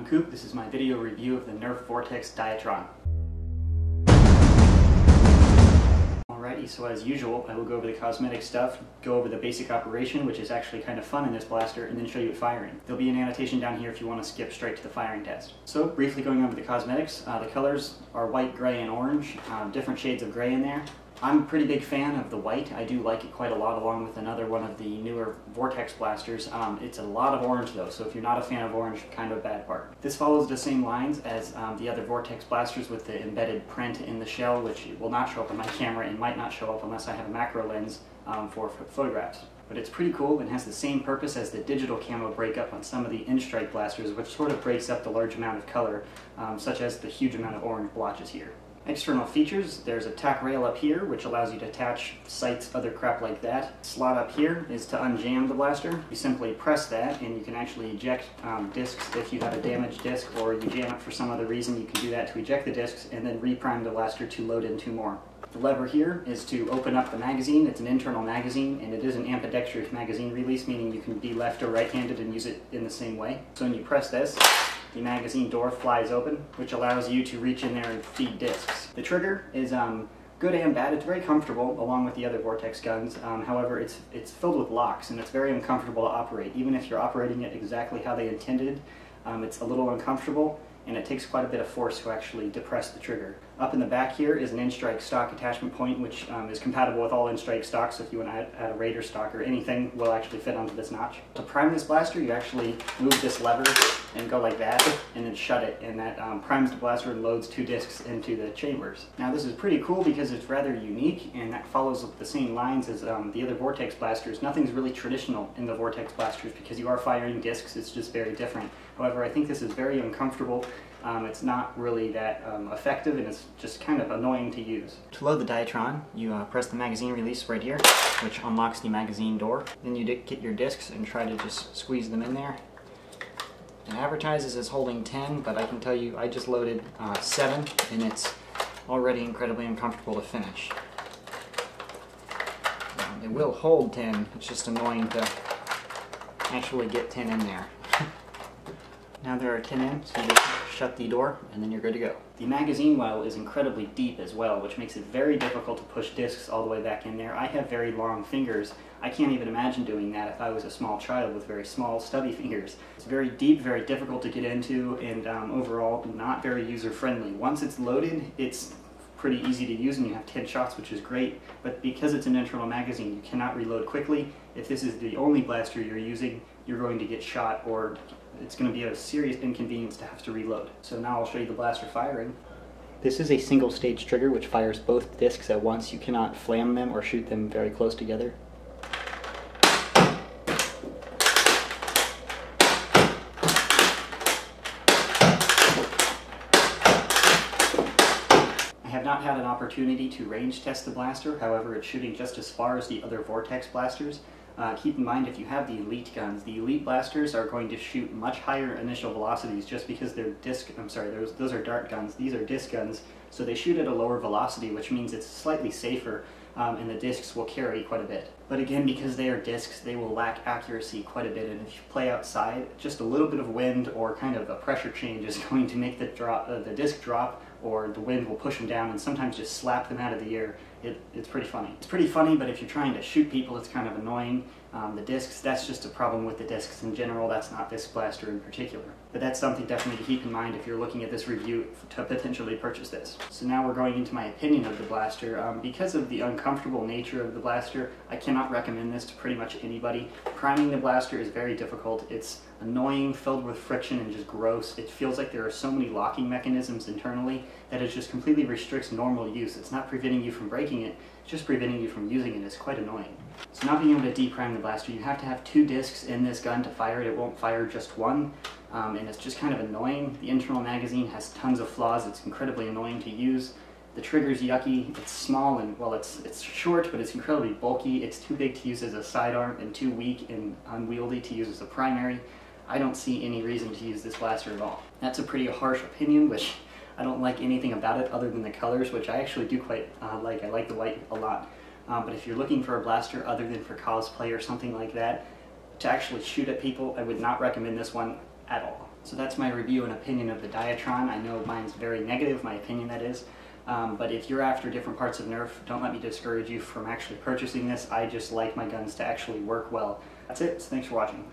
Coop. This is my video review of the Nerf Vortex Diatron. Alrighty, so as usual, I will go over the cosmetic stuff, go over the basic operation, which is actually kind of fun in this blaster, and then show you it firing. There'll be an annotation down here if you want to skip straight to the firing test. So, briefly going over the cosmetics, the colors are white, gray, and orange, different shades of gray in there. I'm a pretty big fan of the white. I do like it quite a lot, along with another one of the newer Vortex blasters. It's a lot of orange though, so if you're not a fan of orange, kind of a bad part. This follows the same lines as the other Vortex blasters with the embedded print in the shell, which will not show up on my camera and might not show up unless I have a macro lens for photographs. But it's pretty cool and has the same purpose as the digital camo breakup on some of the in-strike blasters, which sort of breaks up the large amount of color, such as the huge amount of orange blotches here. External features, there's a tack rail up here which allows you to attach sights, other crap like that. Slot up here is to unjam the blaster. You simply press that and you can actually eject discs if you have a damaged disc, or you jam it for some other reason. You can do that to eject the discs and then reprime the blaster to load in two more. The lever here is to open up the magazine. It's an internal magazine and it is an ambidextrous magazine release, meaning you can be left or right-handed and use it in the same way. So when you press this, the magazine door flies open, which allows you to reach in there and feed discs. The trigger is good and bad. It's very comfortable along with the other Vortex guns. However, it's filled with locks and it's very uncomfortable to operate. Even if you're operating it exactly how they intended, it's a little uncomfortable and it takes quite a bit of force to actually depress the trigger. Up in the back here is an in-strike stock attachment point, which is compatible with all in-strike stocks, so if you want to add a Raider stock or anything, will actually fit onto this notch. To prime this blaster, you actually move this lever and go like that, and then shut it, and that primes the blaster and loads two discs into the chambers. Now this is pretty cool because it's rather unique, and that follows the same lines as the other Vortex blasters. Nothing's really traditional in the Vortex blasters because you are firing discs, it's just very different. However, I think this is very uncomfortable. It's not really that effective, and it's just kind of annoying to use. To load the Diatron, you press the magazine release right here, which unlocks the magazine door. Then you get your discs and try to just squeeze them in there. It advertises as holding 10, but I can tell you I just loaded 7, and it's already incredibly uncomfortable to finish. It will hold 10, it's just annoying to actually get 10 in there. Now there are 10 in, so you just shut the door and then you're good to go. The magazine well is incredibly deep as well, which makes it very difficult to push discs all the way back in there. I have very long fingers. I can't even imagine doing that if I was a small child with very small stubby fingers. It's very deep, very difficult to get into, and overall not very user-friendly. Once it's loaded, it's pretty easy to use and you have 10 shots, which is great, but because it's an internal magazine, you cannot reload quickly. If this is the only blaster you're using, you're going to get shot, or it's going to be a serious inconvenience to have to reload. So now I'll show you the blaster firing. This is a single stage trigger which fires both discs at once. You cannot flam them or shoot them very close together. I have not had an opportunity to range test the blaster, however it's shooting just as far as the other Vortex blasters. Keep in mind, if you have the Elite guns, the Elite blasters are going to shoot much higher initial velocities just because they're those are dart guns, these are disc guns, so they shoot at a lower velocity, which means it's slightly safer, and the discs will carry quite a bit. But again, because they are discs, they will lack accuracy quite a bit, and if you play outside, just a little bit of wind or kind of a pressure change is going to make the disc drop, or the wind will push them down and sometimes just slap them out of the air. It's pretty funny. It's pretty funny, but if you're trying to shoot people, it's kind of annoying. The discs, that's just a problem with the discs in general. That's not this blaster in particular. But that's something definitely to keep in mind if you're looking at this review to potentially purchase this. So now we're going into my opinion of the blaster. Because of the uncomfortable nature of the blaster, I cannot recommend this to pretty much anybody. Priming the blaster is very difficult. It's annoying, filled with friction, and just gross. It feels like there are so many locking mechanisms internally that it just completely restricts normal use. It's not preventing you from breaking it, it's just preventing you from using it. It's quite annoying. So not being able to deprime the blaster, you have to have 2 discs in this gun to fire it. It won't fire just one, and it's just kind of annoying. The internal magazine has tons of flaws. It's incredibly annoying to use. The trigger's yucky. It's small and, well, it's short, but it's incredibly bulky. It's too big to use as a sidearm and too weak and unwieldy to use as a primary. I don't see any reason to use this blaster at all. That's a pretty harsh opinion, which I don't like anything about it other than the colors, which I actually do quite like. I like the white a lot. But if you're looking for a blaster other than for cosplay or something like that, to actually shoot at people, I would not recommend this one at all. So that's my review and opinion of the Diatron. I know mine's very negative, my opinion that is. But if you're after different parts of Nerf, don't let me discourage you from actually purchasing this. I just like my guns to actually work well. That's it, so thanks for watching.